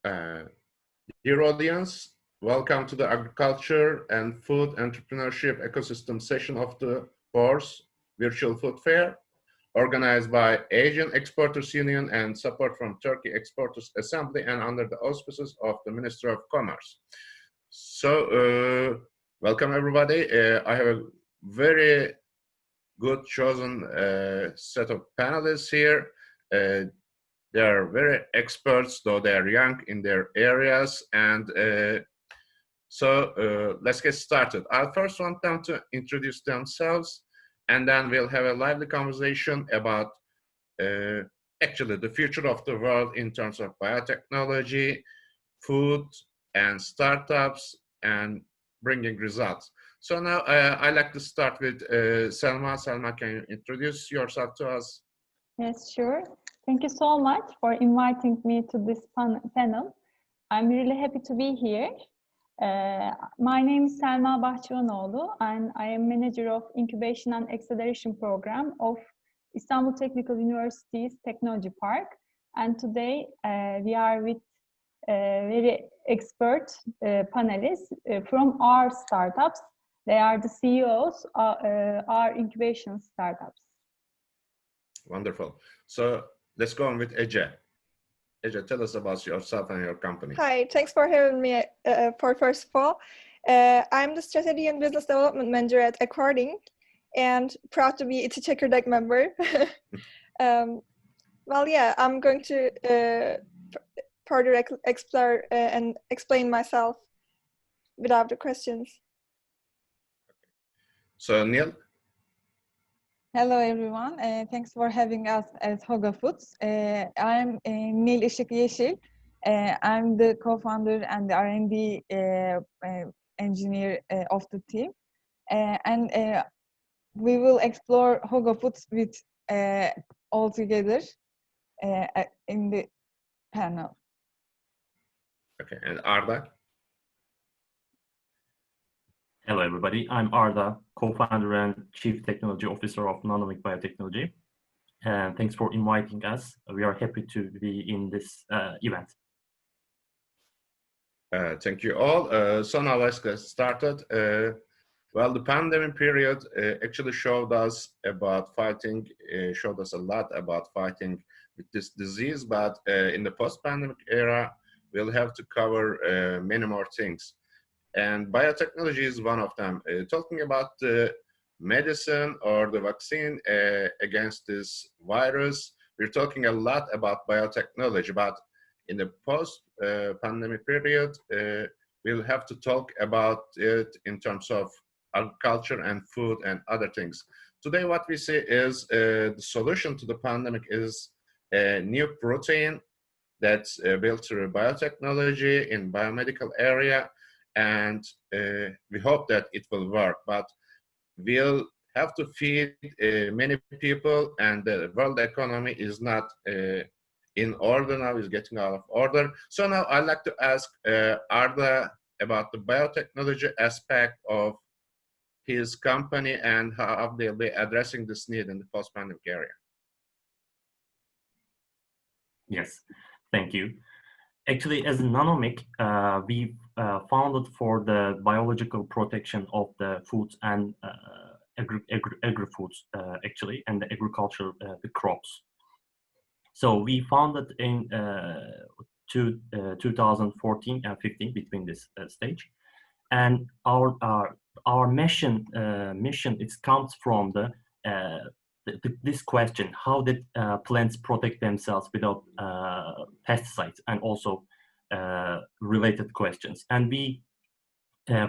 Uh, Dear audience, welcome to the Agriculture and Food Entrepreneurship Ecosystem session of the FORCE Virtual Food Fair, organized by Asian Exporters Union and support from Turkey Exporters Assembly and under the auspices of the Ministry of Commerce. So, welcome everybody. I have a very good chosen set of panelists here. They are very experts, though they are young in their areas. And so let's get started. I first want them to introduce themselves, and then we'll have a lively conversation about actually the future of the world in terms of biotechnology, food, and startups, and bringing results. So now I'd like to start with Selma. Selma, can you introduce yourself to us? Yes, sure. Thank you so much for inviting me to this panel. I'm really happy to be here. My name is Selma Bahçivanoğlu, and I am manager of Incubation and Acceleration Program of Istanbul Technical University's Technology Park. And today we are with very expert panelists from our startups. They are the CEOs of our incubation startups. Wonderful. So let's go on with Ece. Ece, tell us about yourself and your company. Hi, thanks for having me. First of all, I'm the Strategy and Business Development Manager at Ecording, and proud to be a Ecording member. Well, yeah, I'm going to further explore and explain myself without the questions. So Neil. Hello everyone, thanks for having us at Hygee Foods. I'm Neil Işık Yeşil. I'm the co-founder and the R&D engineer of the team. And we will explore Hygee Foods with all together in the panel. Okay, and Arda? Hello everybody, I'm Arda, co-founder and chief technology officer of Nanomik Biotechnology. And thanks for inviting us. We are happy to be in this event. Thank you all. So now let's get started. Well, the pandemic period actually showed us a lot about fighting with this disease, but in the post-pandemic era, we'll have to cover many more things. And biotechnology is one of them. Talking about the medicine or the vaccine against this virus, we're talking a lot about biotechnology, but in the post-pandemic period, we'll have to talk about it in terms of agriculture and food and other things. Today, what we see is the solution to the pandemic is a new protein that's built through biotechnology in biomedical area. And we hope that it will work, but we'll have to feed many people, and the world economy is not in order now, is getting out of order. So now I'd like to ask Arda about the biotechnology aspect of his company and how they'll be addressing this need in the post-pandemic area. Yes, thank you. Actually, as Nanomik, we founded for the biological protection of the foods and agri-foods, actually, and the agriculture, the crops. So we founded in 2014 and 15, between this stage. And our mission, it comes from this question: how did plants protect themselves without pesticides, and also related questions. And we,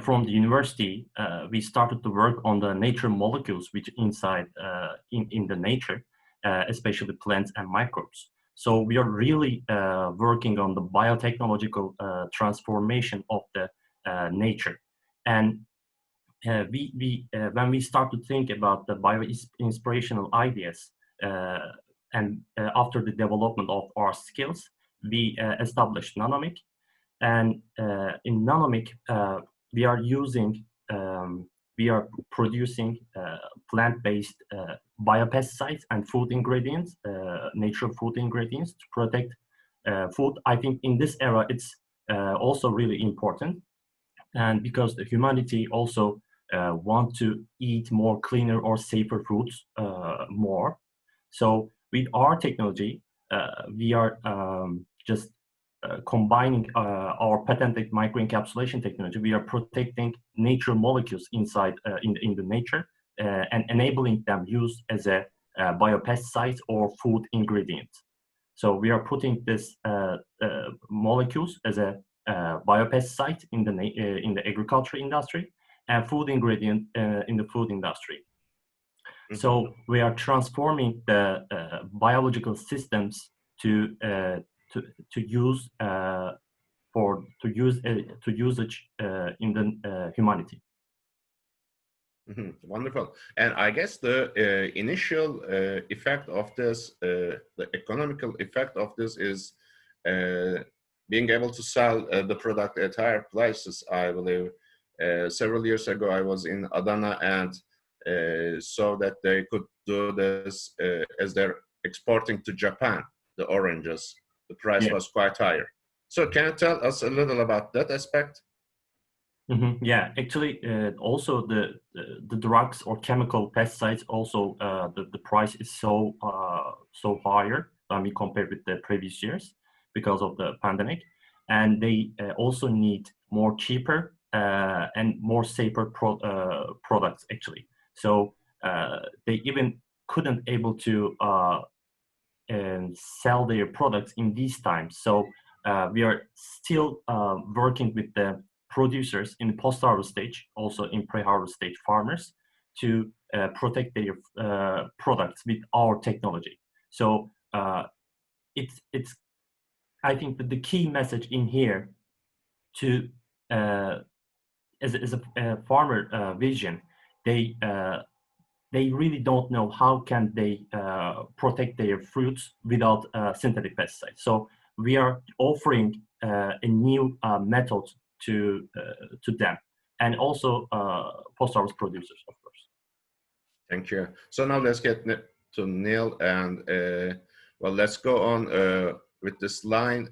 from the university, we started to work on the nature molecules which inside in the nature, especially plants and microbes. So we are really working on the biotechnological transformation of the nature. And when we start to think about the bio-inspirational ideas, and after the development of our skills, we established Nanomik. And in Nanomik, we are producing plant-based biopesticides and food ingredients, natural food ingredients, to protect food. I think in this era, it's also really important. And because the humanity also want to eat more cleaner or safer foods more. So with our technology, we are just combining our patented microencapsulation technology. We are protecting natural molecules inside in the nature and enabling them use as a biopesticide or food ingredient. So we are putting this molecules as a biopesticide in the agriculture industry and food ingredient in the food industry. Mm-hmm. So we are transforming the biological systems to use usage in the humanity. Mm-hmm. Wonderful. And I guess the initial effect of this, the economical effect of this is being able to sell the product at higher prices. I believe several years ago I was in Adana and saw that they could do this as they're exporting to Japan, the oranges. The price was quite higher. So can you tell us a little about that aspect? Mm-hmm. Yeah, actually, also the drugs or chemical pesticides also the price is so higher than we compared with the previous years because of the pandemic, and they also need more cheaper and more safer products actually. So they even couldn't able to sell their products in these times. So we are still working with the producers in the post-harvest stage, also in pre-harvest stage farmers, to protect their products with our technology. So it's I think that the key message in here to as a farmer vision, they really don't know how can they protect their fruits without synthetic pesticides. So we are offering a new method to them, and also post-harvest producers, of course. Thank you. So now let's get to Neil, and well, let's go on with this line.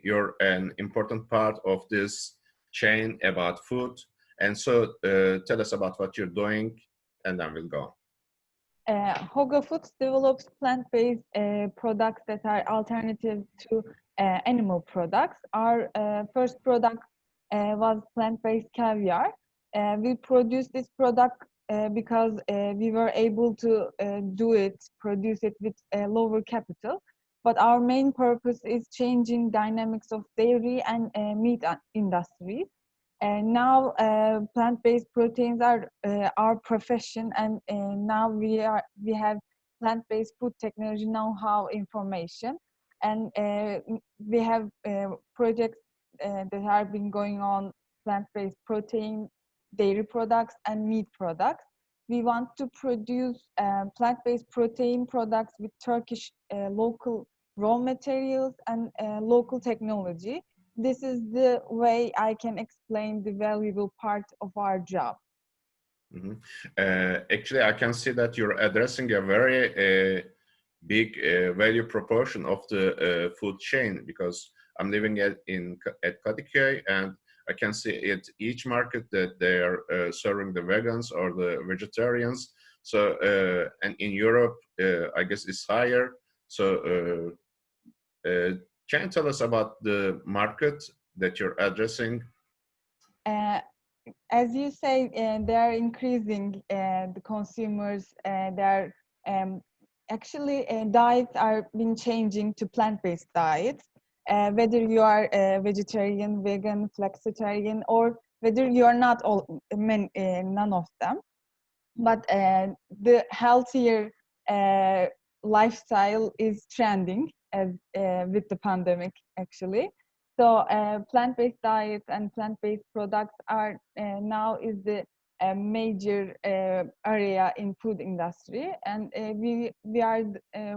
You're an important part of this chain about food, and so tell us about what you're doing, and then we'll go. Hygee Foods develops plant-based products that are alternative to animal products. Our first product was plant-based caviar. We produced this product because we were able to produce it with lower capital. But our main purpose is changing dynamics of dairy and meat industries. And now plant-based proteins are our profession, and now we have plant-based food technology know-how information, and we have projects that have been going on plant-based protein, dairy products, and meat products. We want to produce plant-based protein products with Turkish local raw materials and local technology. This is the way I can explain the valuable part of our job. Mm-hmm. Actually, I can see that you're addressing a very big value proportion of the food chain, because I'm living at Kadıköy, and I can see at each market that they are serving the vegans or the vegetarians. So, and in Europe, I guess it's higher. So, can you tell us about the market that you're addressing? As you say, they are increasing the consumers. Actually, diets are been changing to plant-based diets. Whether you are vegetarian, vegan, flexitarian, or whether you are not none of them. But the healthier lifestyle is trending with the pandemic, actually. So plant-based diets and plant-based products are now is the major area in food industry, and we are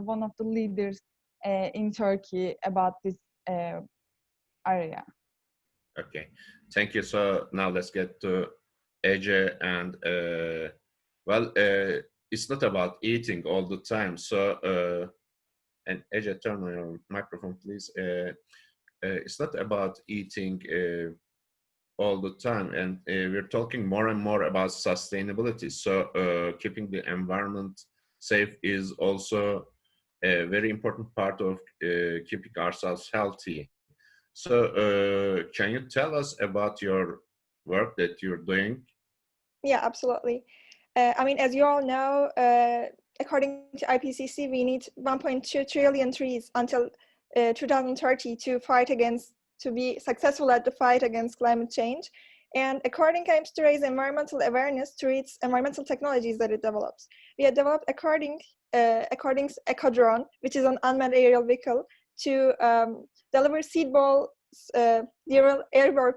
one of the leaders in Turkey about this area. Okay, thank you. So now let's get to Ece, and well, it's not about eating all the time. So And Ece, turn on your microphone, please. It's not about eating all the time, and we're talking more and more about sustainability. So keeping the environment safe is also a very important part of keeping ourselves healthy. So can you tell us about your work that you're doing? Yeah, absolutely. I mean, as you all know, according to IPCC, we need 1.2 trillion trees until 2030 to be successful at the fight against climate change. And Ecording aims to raise environmental awareness through its environmental technologies that it develops. We have developed Ecording's Ecodrone, which is an unmanned aerial vehicle, to deliver seed balls, airborne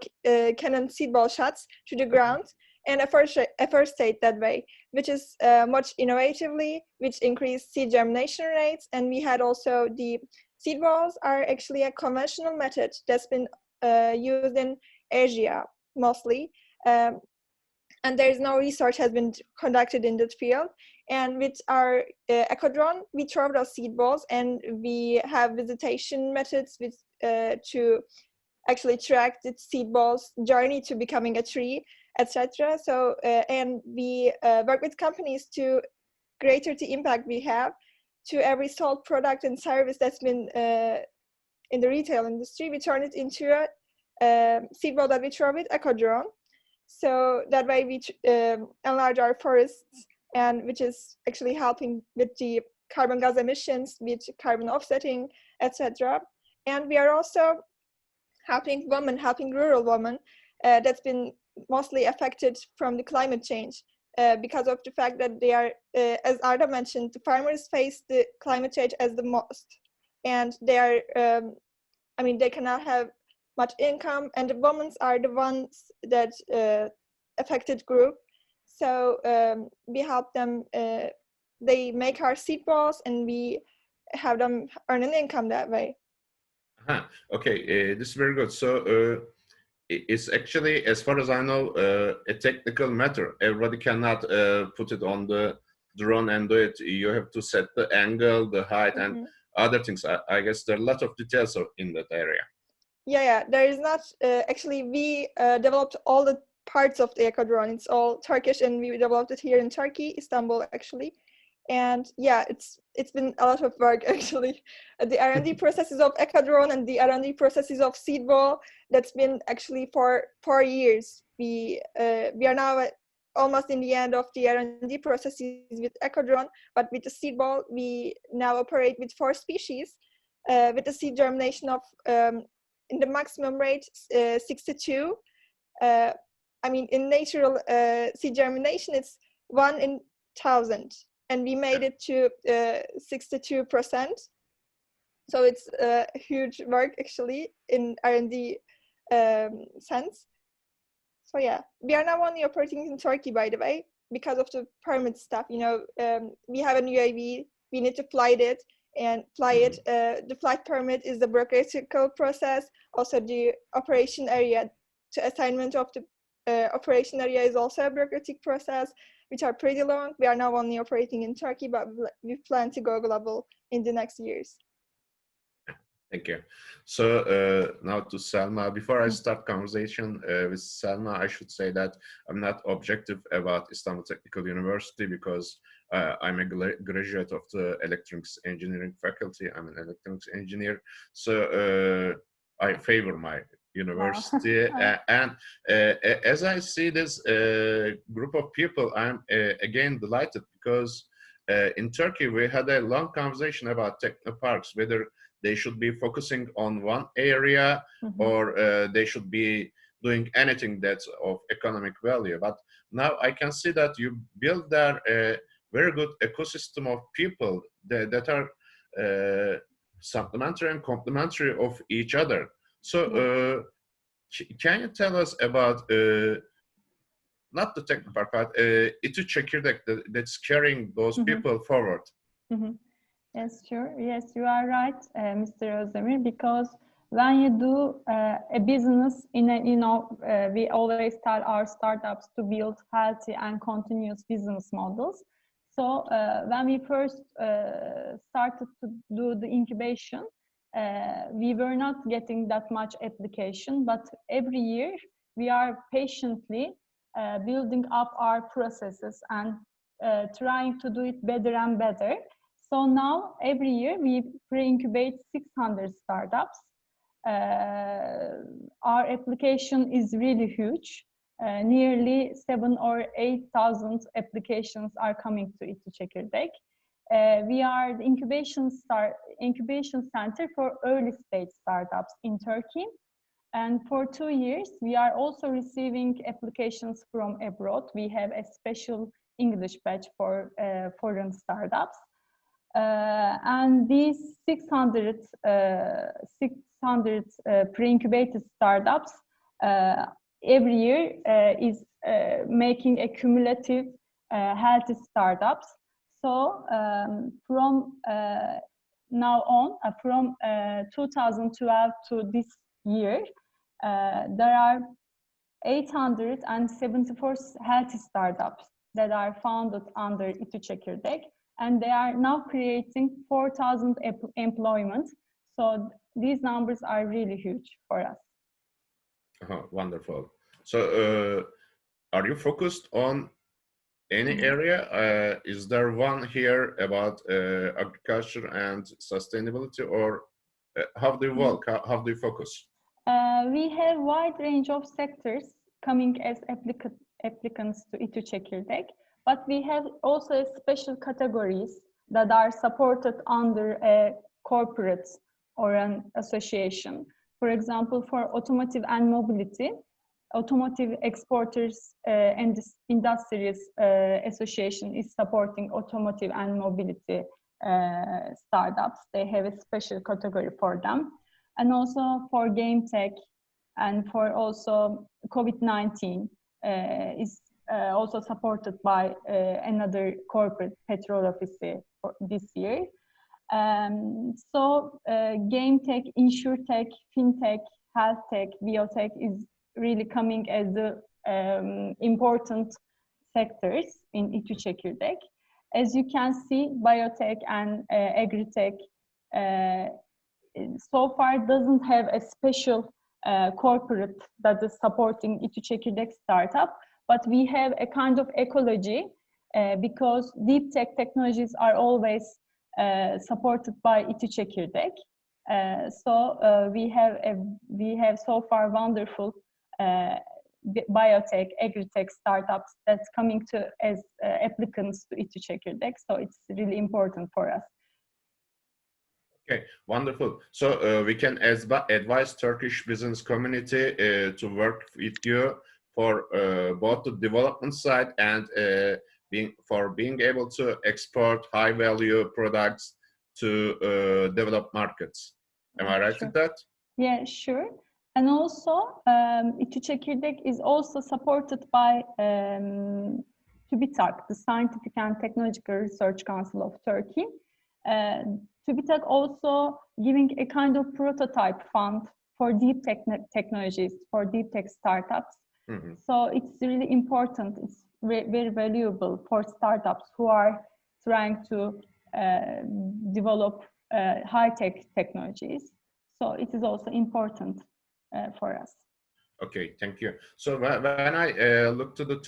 cannon seed ball shots to the ground, and afforestate that way, which is much innovatively, which increased seed germination rates. And we had also the seed balls are actually a conventional method that's been used in Asia mostly, and there's no research has been conducted in that field. And with our Ecodrone, we throw those seed balls, and we have visitation methods with to actually track the seed balls' journey to becoming a tree, etc. So and we work with companies to greater the impact we have to every sold product and service that's been in the retail industry. We turn it into a seed ball that we throw with Ecodrone. So that way we enlarge our forests, and which is actually helping with the carbon gas emissions, with carbon offsetting, etc. And we are also helping rural women that's been mostly affected from the climate change because of the fact that they are, as Arda mentioned, the farmers face the climate change as the most, and they are, I mean, they cannot have much income, and the women are the ones that affected group. So we help them, they make our seed balls, and we have them earn an income that way. Okay, this is very good. So it's actually, as far as I know, a technical matter. Everybody cannot put it on the drone and do it. You have to set the angle, the height, and other things. I guess there are a lot of details in that area. Yeah, there is not, actually we developed all the parts of the Ecodrone. It's all Turkish, and we developed it here in Turkey, Istanbul actually. And yeah, it's been a lot of work actually. The R&D processes of Ecodrone and the R&D processes of seed ball, that's been actually for 4 years. We are now almost in the end of the R&D processes with Ecodrone, but with the seed ball, we now operate with 4 species, with the seed germination of in the maximum rate 62. I mean, in natural seed germination, it's 1 in 1,000. And we made it to 62%. So it's huge work actually in R&D sense. So yeah, we are now only operating in Turkey, by the way, because of the permit stuff. You know, we have a UAV, we need to fly it, and fly it. The flight permit is the bureaucratical process. Also, the operation area, to assignment of the operation area is also a bureaucratic process, which are pretty long. We are now only operating in Turkey, but we plan to go global in the next years. Thank you. So now to Selma. Before I start conversation with Selma, I should say that I'm not objective about Istanbul Technical University because I'm a graduate of the electronics engineering faculty. I'm an electronics engineer. So I favor my university. Wow. And as I see this group of people, I'm again delighted because in Turkey, we had a long conversation about technoparks, whether they should be focusing on one area or they should be doing anything that's of economic value. But now I can see that you build there a very good ecosystem of people that are supplementary and complementary of each other. So can you tell us about not the technopark, but İTÜ Çekirdek that's carrying those people forward? Yes, sure. Yes, you are right, Mr. Özdemir, because when you do a business in a, we always tell our startups to build healthy and continuous business models. So when we first started to do the incubation, we were not getting that much application, but every year we are patiently building up our processes and trying to do it better and better. So now every year we pre-incubate 600 startups. Our application is really huge. Nearly 7,000 or 8,000 applications are coming to İTÜ Çekirdek. We are the incubation center for early stage startups in Turkey. And for 2 years, we are also receiving applications from abroad. We have a special English batch for foreign startups. And these 600 pre-incubated startups every year is making a cumulative healthy startups. So from now on, from 2012 to this year, there are 874 healthy startups that are founded under İTÜ Çekirdek, and they are now creating 4,000 employment. So these numbers are really huge for us. Wonderful. So are you focused on any area? Is there one here about agriculture and sustainability, or how do you work? How do you focus? We have wide range of sectors coming as applicants to İTÜ Çekirdek, but we have also special categories that are supported under a corporate or an association. For example, for automotive and mobility, Automotive Exporters and Industries Association is supporting automotive and mobility startups. They have a special category for them. And also for game tech and for also COVID-19 is also supported by another corporate petrol office for this year. So game tech, insurtech, fintech, health tech, biotech is really coming as the important sectors in İTÜ Çekirdek. As you can see, biotech and agritech so far doesn't have a special corporate that is supporting İTÜ Çekirdek startup, but we have a kind of ecology because deep tech technologies are always supported by İTÜ Çekirdek. So we have so far wonderful biotech, agritech startups that's coming to as applicants to İTÜ Çekirdek. So it's really important for us. Okay, wonderful. So we can advise Turkish business community to work with you for both the development side and being able to export high value products to developed markets. Am I right with that? Yeah, sure. And also, İTÜ Çekirdek is also supported by TÜBİTAK, the Scientific and Technological Research Council of Turkey. TÜBİTAK also giving a kind of prototype fund for deep technologies, for deep tech startups. Mm-hmm. So it's really important. It's very valuable for startups who are trying to develop high-tech technologies. So it is also important for us. Okay, thank you. So when I look at the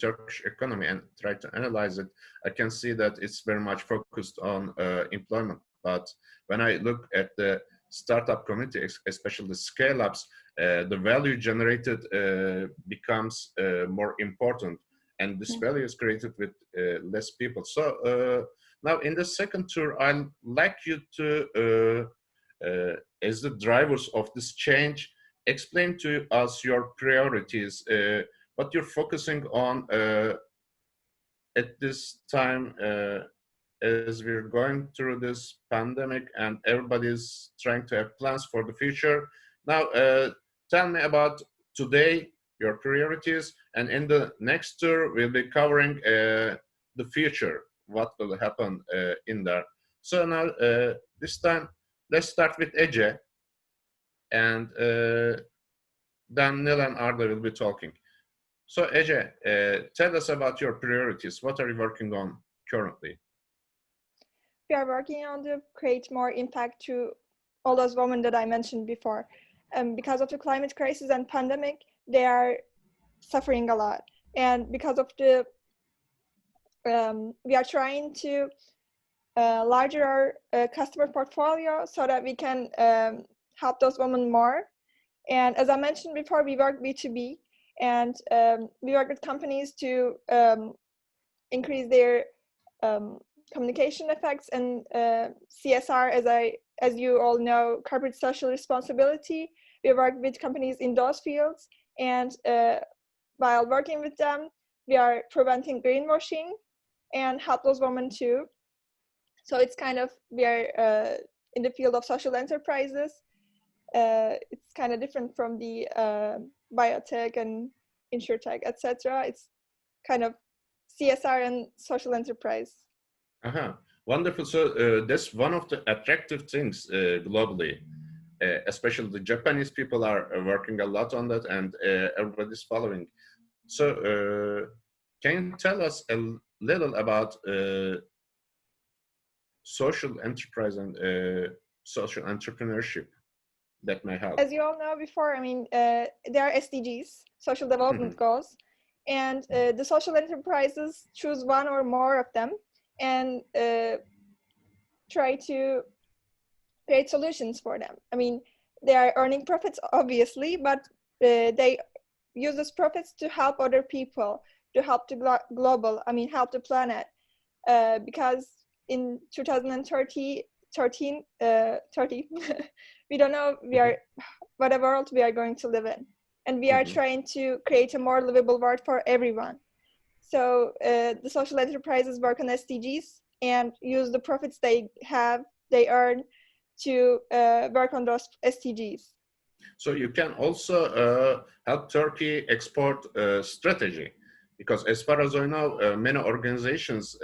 Turkish economy and try to analyze it, I can see that it's very much focused on employment. But when I look at the startup community, especially the scale-ups, the value generated becomes more important, and this value is created with less people. So now in the second tour, I'd like you to, as the drivers of this change, explain to us your priorities, what you're focusing on at this time as we're going through this pandemic and everybody's trying to have plans for the future. Now, tell me about today, your priorities, and in the next tour, we'll be covering the future, what will happen in there. So now, this time, let's start with Ece, and then Nil and Arda will be talking. So Ece, tell us about your priorities. What are you working on currently? We are working on to create more impact to all those women that I mentioned before. Because of the climate crisis and pandemic, they are suffering a lot. And because of the, we are trying to larger our customer portfolio so that we can help those women more. And as I mentioned before, we work B2B, and we work with companies to increase their communication effects and CSR, as you all know, corporate social responsibility. We work with companies in those fields, and while working with them, we are preventing greenwashing and help those women too. So it's kind of, we are in the field of social enterprises. It's kind of different from the biotech and insurtech, etc. It's kind of CSR and social enterprise. Wonderful. So that's one of the attractive things globally. Especially the Japanese people are working a lot on that, and everybody's following. So can you tell us a little about social enterprise and social entrepreneurship that may help? As you all know before, I mean, there are SDGs, social development goals, and the social enterprises choose one or more of them and try to create solutions for them. I mean, they are earning profits, obviously, but they use those profits to help other people, to help the global, I mean, help the planet. Because in 2030, we don't know what a world we are going to live in. And we are trying to create a more livable world for everyone. So the social enterprises work on SDGs and use the profits they earn to work on those SDGs. So you can also help Turkey export strategy, because as far as I know, many organizations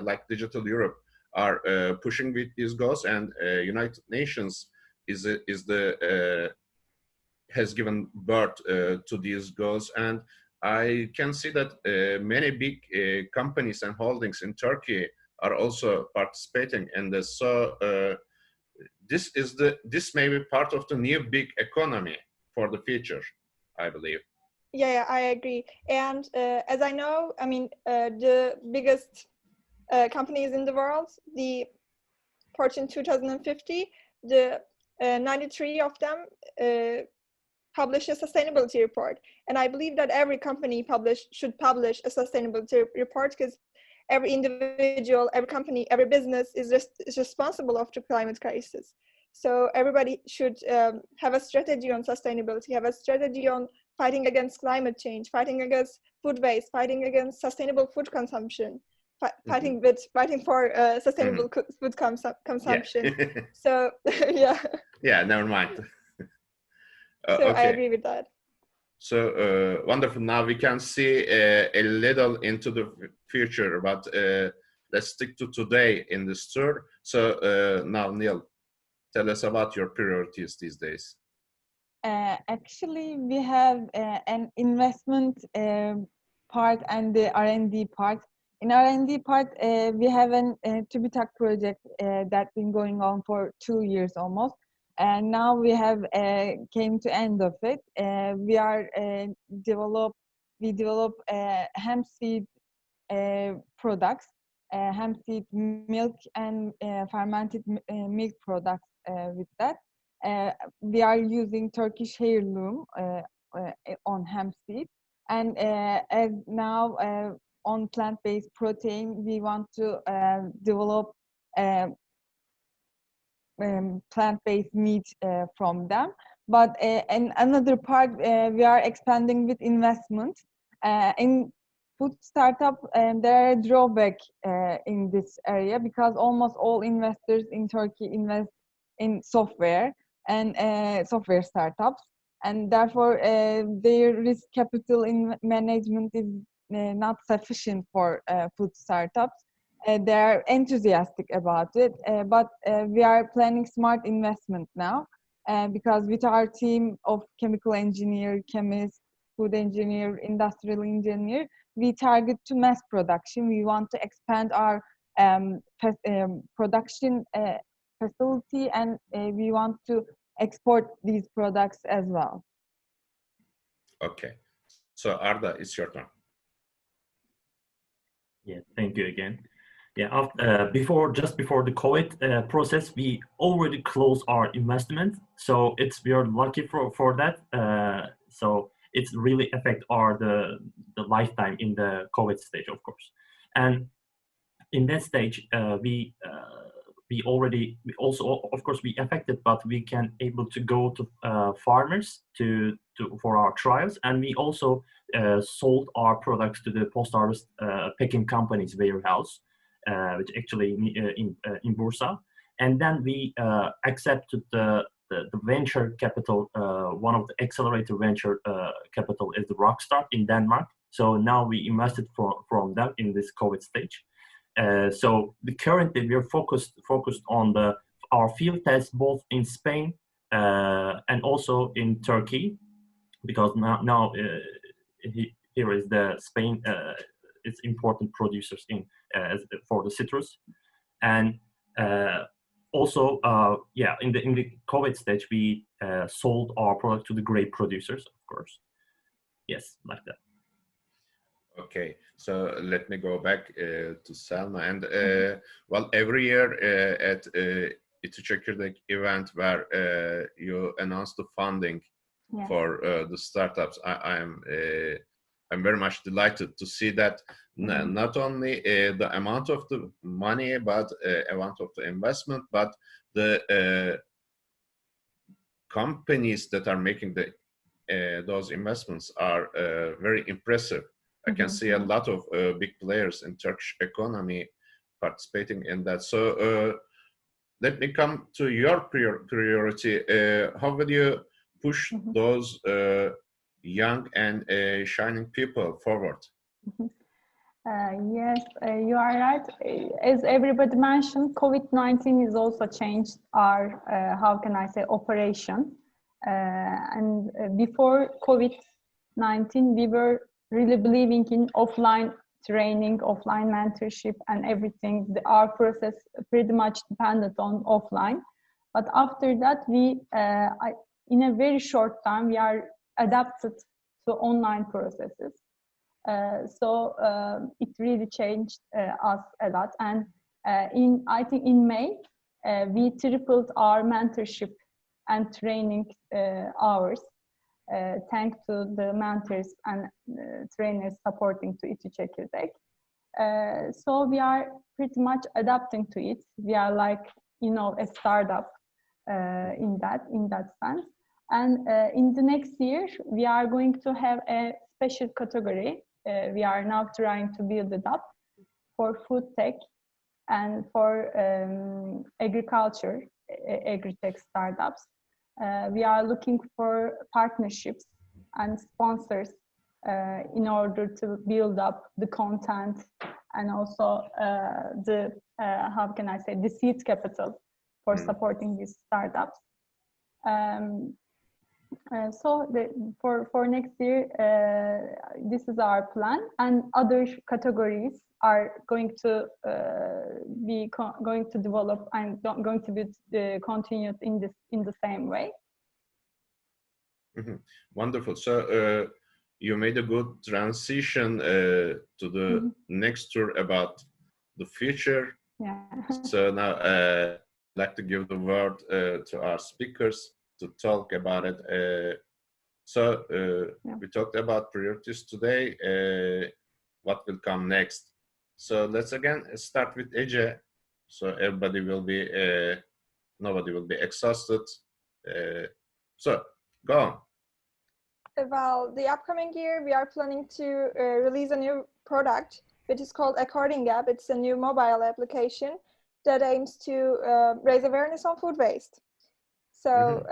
like Digital Europe are pushing with these goals, and United Nations has given birth to these goals. And I can see that many big companies and holdings in Turkey are also participating in this. So this may be part of the new big economy for the future, I believe. Yeah, I agree. And as I know, I mean, the biggest companies in the world, the Fortune 2050, the 93 of them publish a sustainability report. And I believe that every company should publish a sustainability report, because every individual, every company, every business is responsible of the climate crisis. So everybody should have a strategy on sustainability, have a strategy on fighting against climate change, fighting against food waste, fighting against sustainable food consumption, fighting for sustainable food consumption. Yeah. So yeah. Yeah, never mind. So Okay. I agree with that. So wonderful. Now we can see a little into the future, but let's stick to today in this tour. So now, Neil, tell us about your priorities these days. Actually, we have an investment part and the R&D part. In R&D part, we have a TÜBİTAK project that's been going on for 2 years almost. And now we have came to end of it. We are develop hemp seed products, hemp seed milk and fermented milk products with that. We are using Turkish heirloom on hemp seed, and as now on plant-based protein, we want to develop plant-based meat from them. But in another part, we are expanding with investment. In food startup, there are drawbacks in this area, because almost all investors in Turkey invest in software and software startups, and therefore their risk capital in management is not sufficient for food startups. They are enthusiastic about it, but we are planning smart investment now, because with our team of chemical engineer, chemists, food engineer, industrial engineer, we target to mass production. We want to expand our production facility, and we want to export these products as well. Okay. So Arda, it's your turn. Yeah, thank you again. Yeah, just before the COVID process, we already closed our investment, so we are lucky for that. So it's really affect the lifetime in the COVID stage, of course. And in that stage, we also, of course, we affected, but we can able to go to farmers for our trials, and we also sold our products to the post-harvest packing companies warehouse, which actually in Bursa, and then we accepted the venture capital. One of the accelerator venture capital is the Rockstar in Denmark. So now we invested from them in this COVID stage. So currently we are focused on our field tests both in Spain and also in Turkey, because now here is the Spain. It's important producers for the citrus, and also in the COVID stage we sold our product to the grape producers, of course. Yes, like that. Okay, so let me go back to Selma. And well, every year at Ecording event where you announce the funding for the startups, I'm very much delighted to see that not only the amount of the money, but amount of the investment, but the companies that are making those investments are very impressive. I can see a lot of big players in Turkish economy participating in that. So let me come to your priority. How will you push those young and shining people forward? Yes, you are right. As everybody mentioned, COVID-19 has also changed our, how can I say, operation. And before COVID-19, we were really believing in offline training, offline mentorship, and everything. Our process pretty much depended on offline. But after that, in a very short time, we are adapted to online processes. So it really changed us a lot. And I think in May, we tripled our mentorship and training hours, thanks to the mentors and trainers supporting to Ecording. So we are pretty much adapting to it. We are like, a startup in that sense. And in the next year, we are going to have a special category. We are now trying to build it up for food tech and for agriculture, agri-tech startups. We are looking for partnerships and sponsors in order to build up the content and also how can I say, the seed capital for supporting these startups. So for next year, this is our plan, and other categories are going to develop and going to be continued in the same way. Wonderful. So you made a good transition to the next tour about the future. Yeah. So now I'd like to give the word to our speakers to talk about it. We talked about priorities today. What will come next? So let's again start with Ece. So everybody will be, nobody will be exhausted. So go on. Well, the upcoming year, we are planning to release a new product, which is called Ecording app. It's a new mobile application that aims to raise awareness on food waste. So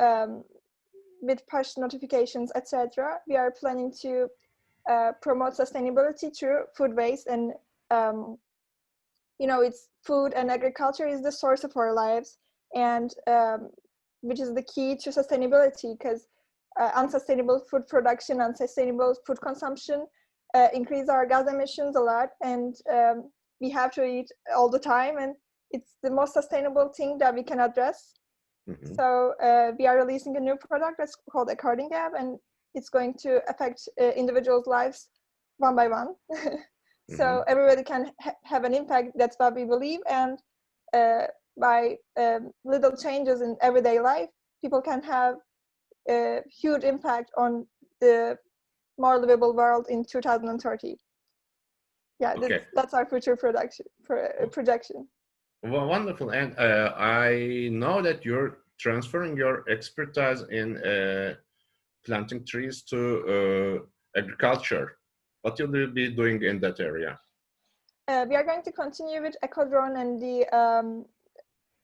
with push notifications, etc., we are planning to promote sustainability through food waste. And, it's food and agriculture is the source of our lives, and which is the key to sustainability, because unsustainable food production, unsustainable food consumption, increase our gas emissions a lot, and we have to eat all the time, and it's the most sustainable thing that we can address. Mhm. So we are releasing a new product that's called Ecording app, and it's going to affect individuals' lives one by one. So everybody can have an impact. That's what we believe, and by little changes in everyday life, people can have a huge impact on the more livable world in 2030. Yeah, Okay. that's our future projection. Well, wonderful. And I know that you're transferring your expertise in planting trees to agriculture. What will you be doing in that area? We are going to continue with Ecodrone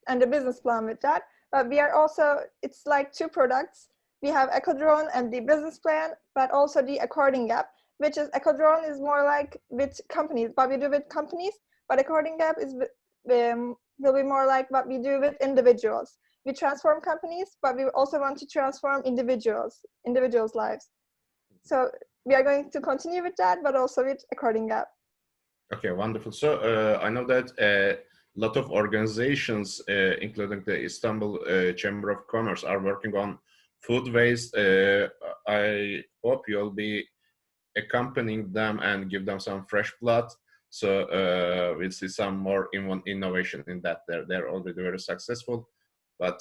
and the business plan with that. But we are also, it's like two products. We have Ecodrone and the business plan, but also the Ecording app, which is Ecodrone is more like with companies, what we do with companies, but Ecording app is will be more like what we do with individuals. We transform companies, but we also want to transform individuals' lives. So we are going to continue with that, but also with Ecording app. Okay, wonderful. So I know that a lot of organizations, including the Istanbul Chamber of Commerce, are working on food waste. I hope you'll be accompanying them and give them some fresh blood. So we'll see some more innovation in that. They're already very successful, but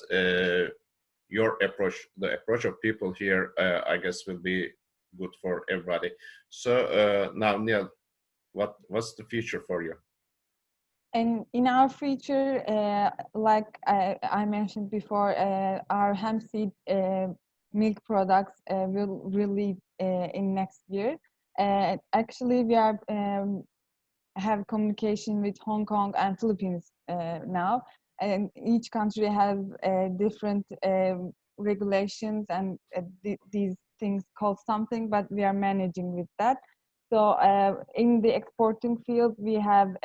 your approach, the approach of people here, I guess will be good for everybody. So now, Neil, what's the future for you? And in our future, like I mentioned before, our hemp seed milk products will release in next year. Actually, we are have communication with Hong Kong and Philippines now, and each country has different regulations and these things called something, but we are managing with that. So in the exporting field, we have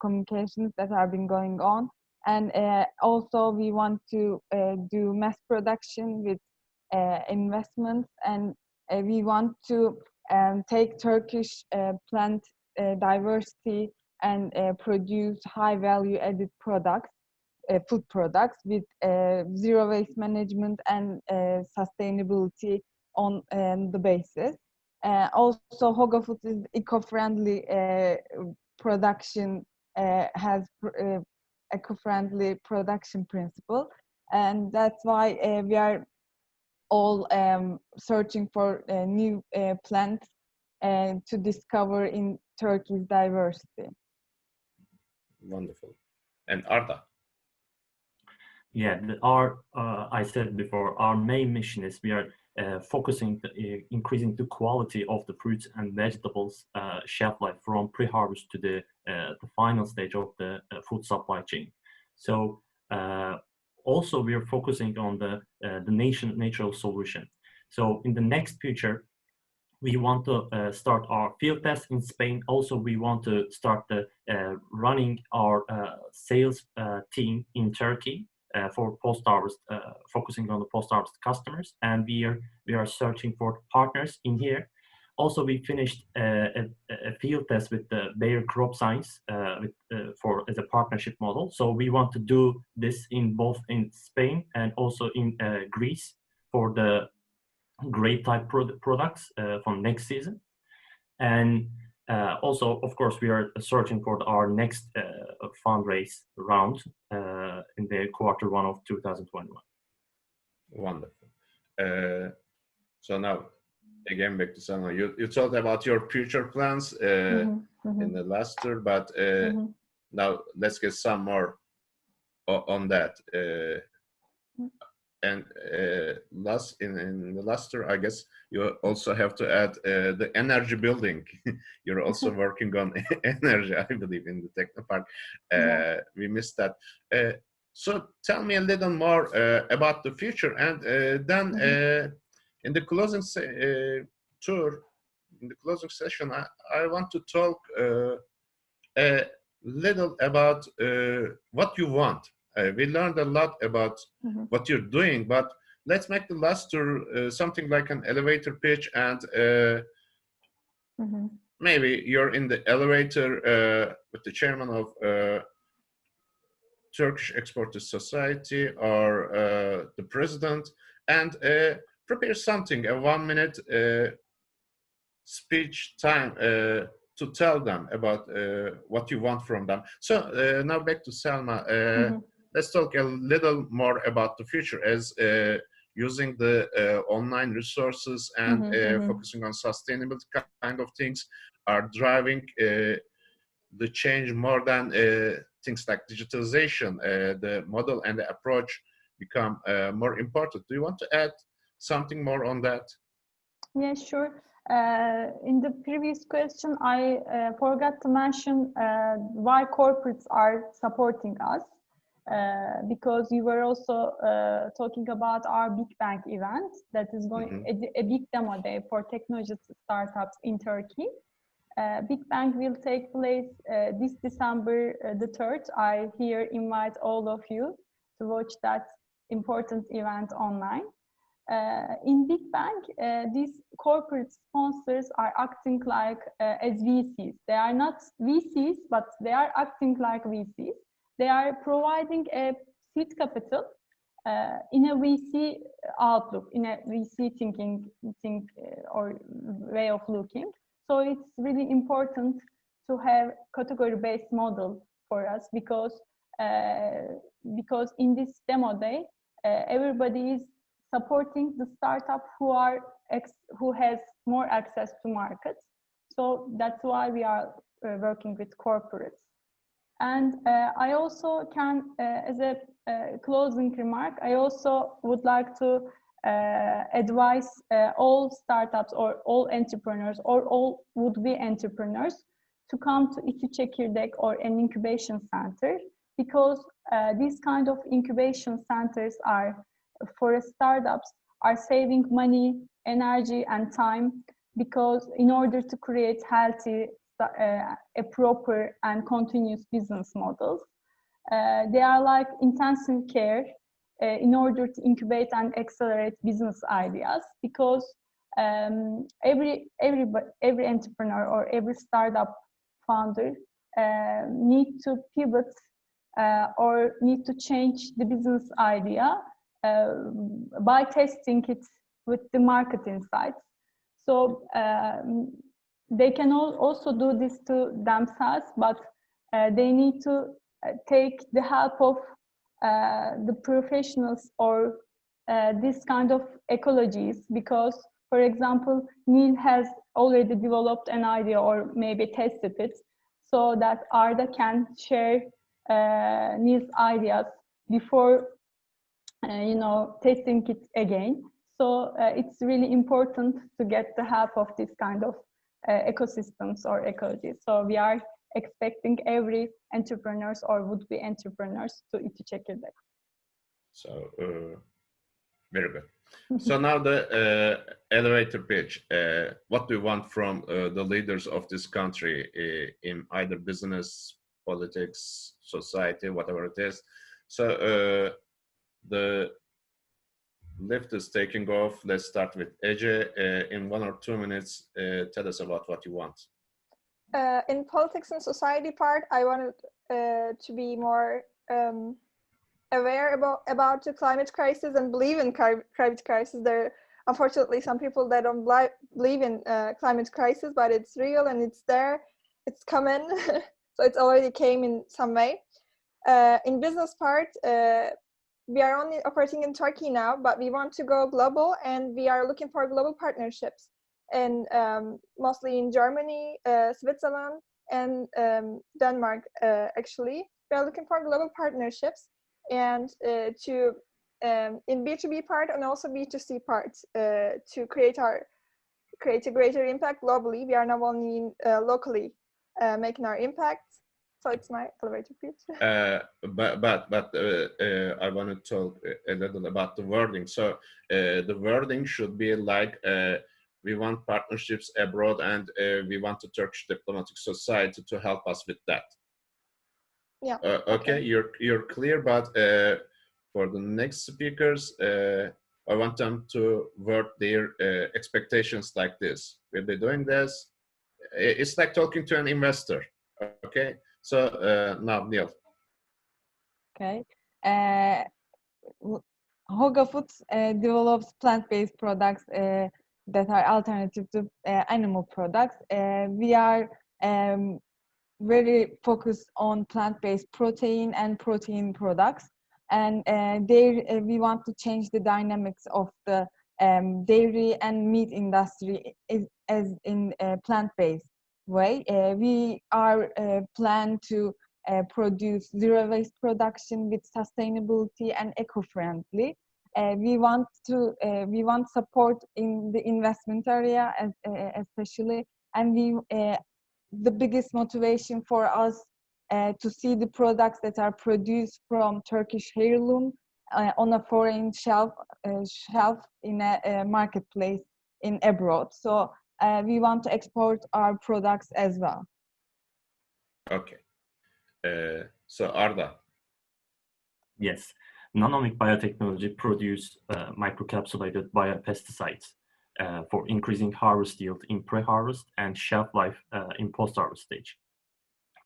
communications that have been going on, and also we want to do mass production with investments, and we want to take Turkish plant diversity and produce high value added products, food products with zero waste management and sustainability on the basis. Also, Hoga Food is eco-friendly production, has eco-friendly production principle, and that's why we are all searching for new plants to discover in Turkey's diversity. Wonderful. And Arda? Yeah, I said before, our main mission is we are focusing increasing the quality of the fruits and vegetables shelf life from pre-harvest to the final stage of the food supply chain. So also we are focusing on the natural solution. So in the next future, we want to start our field test in Spain. Also, we want to start running our sales team in Turkey for post-harvest, focusing on the post-harvest customers, and we are searching for partners in here. Also, we finished a field test with the Bayer Crop Science as a partnership model. So we want to do this both in Spain and also in Greece for the grape type products from next season. And also, of course, we are searching for our next fundraise round in the Q1 of 2021. Wonderful. So now, again, back to Selma. You talked about your future plans in the last tour, but now let's get some more on that. And in the last tour, I guess you also have to add the energy building. You're also working on energy, I believe, in the Technopark. We missed that. So tell me a little more about the future, and then in the closing tour, in the closing session, I want to talk a little about what you want. We learned a lot about what you're doing, but let's make the last tour something like an elevator pitch, and maybe you're in the elevator with the chairman of Turkish Exporters Society or the president, and prepare something, a 1 minute speech time to tell them about what you want from them. So now back to Selma. Let's talk a little more about the future as using the online resources and focusing on sustainable kind of things are driving the change more than things like digitalization. The model and the approach become more important. Do you want to add something more on that? Yeah, sure. In the previous question, I forgot to mention why corporates are supporting us, because you were also talking about our Big Bang event that is going a big demo day for technology startups in Turkey. Big Bang will take place this December the 3rd. I here invite all of you to watch that important event online. In Big Bang, these corporate sponsors are acting like as VCs. They are not VCs, but they are acting like VCs. They are providing a seed capital in a VC outlook, in a VC thinking or way of looking. So it's really important to have category-based model for us because in this demo day, everybody is supporting the startup who has more access to markets. So that's why we are working with corporates. And I also can, as a closing remark, I also would like to advise all startups or all entrepreneurs or all would-be entrepreneurs to come to İTÜ Çekirdek or an incubation center, because these kind of incubation centers are, for startups, are saving money, energy, and time, because in order to create healthy, a proper and continuous business models, they are like intensive care in order to incubate and accelerate business ideas, because every entrepreneur or every startup founder need to pivot or need to change the business idea by testing it with the market insights. So they can also do this to themselves, but they need to take the help of the professionals or this kind of ecologies, because, for example, Neil has already developed an idea or maybe tested it, so that Arda can share Neil's ideas before testing it again. So it's really important to get the help of this kind of ecosystems or ecologies. So we are expecting every entrepreneurs or would-be entrepreneurs to İTÜ Çekirdek. So very good. So now the elevator pitch. What do you want from the leaders of this country in either business, politics, society, whatever it is? So the lift is taking off. Let's start with Ece. In 1 or 2 minutes, tell us about what you want. In politics and society part, I wanted to be more aware about the climate crisis and believe in climate crisis. There are unfortunately some people that don't believe in climate crisis, but it's real and it's there, it's coming. So it's already came in some way. In business part, we are only operating in Turkey now, but we want to go global and we are looking for global partnerships. And mostly in Germany, Switzerland, and Denmark, actually. We are looking for global partnerships and in B2B part and also B2C part to create a greater impact globally. We are not only locally making our impact. So it's my elevator pitch. But I want to talk a little about the wording. So the wording should be like, we want partnerships abroad and we want the Turkish Diplomatic Society to help us with that. Yeah. Okay, you're clear, but for the next speakers, I want them to word their expectations like this. We'll be doing this. It's like talking to an investor. Okay. So now, Neil. Okay. Hoga Foods develops plant-based products that are alternative to animal products. We are very focused on plant-based protein and protein products, and we want to change the dynamics of the dairy and meat industry as in a plant-based way. We are plan to produce zero waste production with sustainability and eco-friendly. We want support in the investment area, especially, and the biggest motivation for us to see the products that are produced from Turkish heirloom on a foreign shelf in a marketplace in abroad. So we want to export our products as well. Okay. So Arda. Yes, Nanomik biotechnology produce microcapsulated biopesticides for increasing harvest yield in pre-harvest and shelf life in post-harvest stage.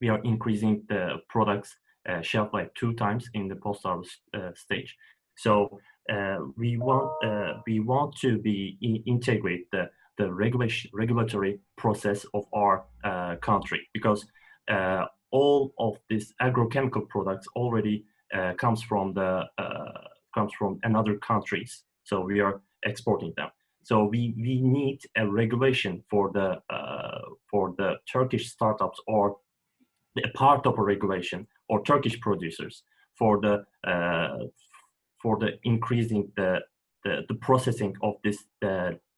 We are increasing the product's shelf life 2 times in the post-harvest stage. So we want to integrate the regulatory process of our country, because all of these agrochemical products already comes from another countries. So we are exporting them. So we need a regulation for the Turkish startups, or a part of a regulation, or Turkish producers for the increasing the processing of this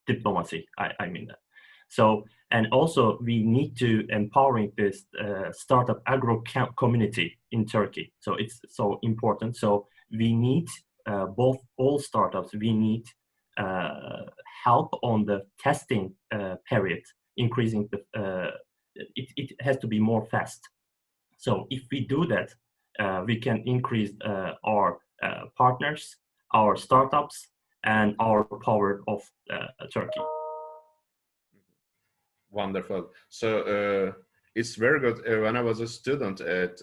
diplomacy. I mean that. So, and also we need to empowering this startup agro community in Turkey. So it's so important. So we need all startups. We need help on the testing period, increasing the. It has to be more fast. So if we do that, we can increase our partners, our startups, and our power of Turkey. Wonderful. So it's very good. When I was a student at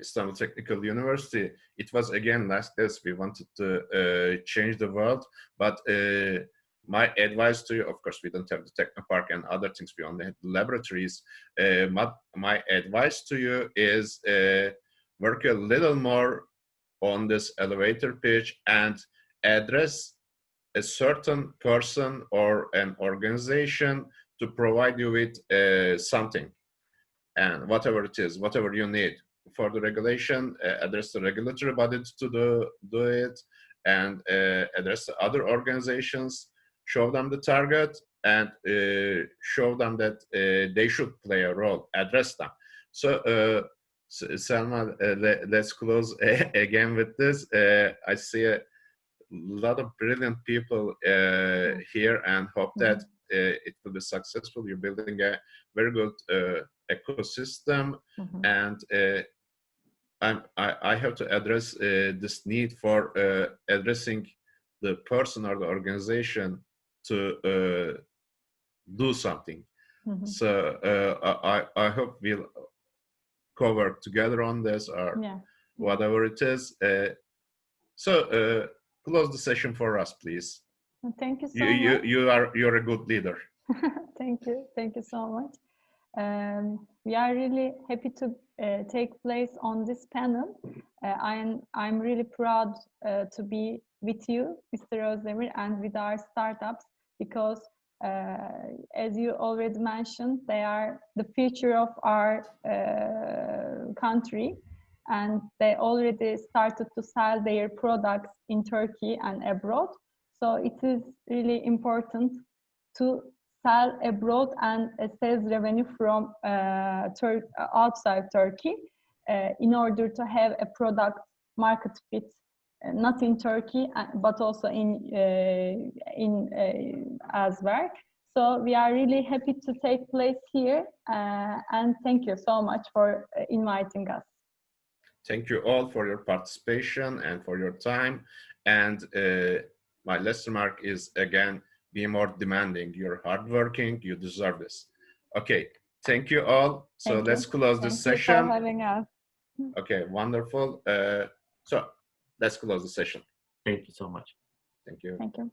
Istanbul Technical University, it was again like this. We wanted to change the world, but my advice to you, of course, we don't have the Technopark and other things. We only have the laboratories. My advice to you is work a little more on this elevator pitch and address a certain person or an organization to provide you with something, and whatever it is, whatever you need for the regulation, address the regulatory body to do it, and address the other organizations, show them the target, and show them that they should play a role, address them. So Selma, let's close again with this. I see a lot of brilliant people here, and hope that it will be successful. You're building a very good ecosystem, and I have to address this need for addressing the person or the organization to do something. So I hope we'll cover together on this, or whatever it is. So close the session for us, please. Thank you so much. You're a good leader. Thank you so much. We are really happy to take place on this panel. I'm really proud to be with you, Mr. Özdemir, and with our startups, because as you already mentioned, they are the future of our country, and they already started to sell their products in Turkey and abroad. So it is really important to sell abroad and sales revenue from outside Turkey in order to have a product market fit, not in Turkey, but also in elsewhere. So we are really happy to take place here, and thank you so much for inviting us. Thank you all for your participation and for your time. And my lesson mark is again, be more demanding. You're hardworking, you deserve this. Okay, thank you all. So Thank let's you. close this Thank you for session. having us. Okay, wonderful. So let's close the session. Thank you so much. Thank you. Thank you.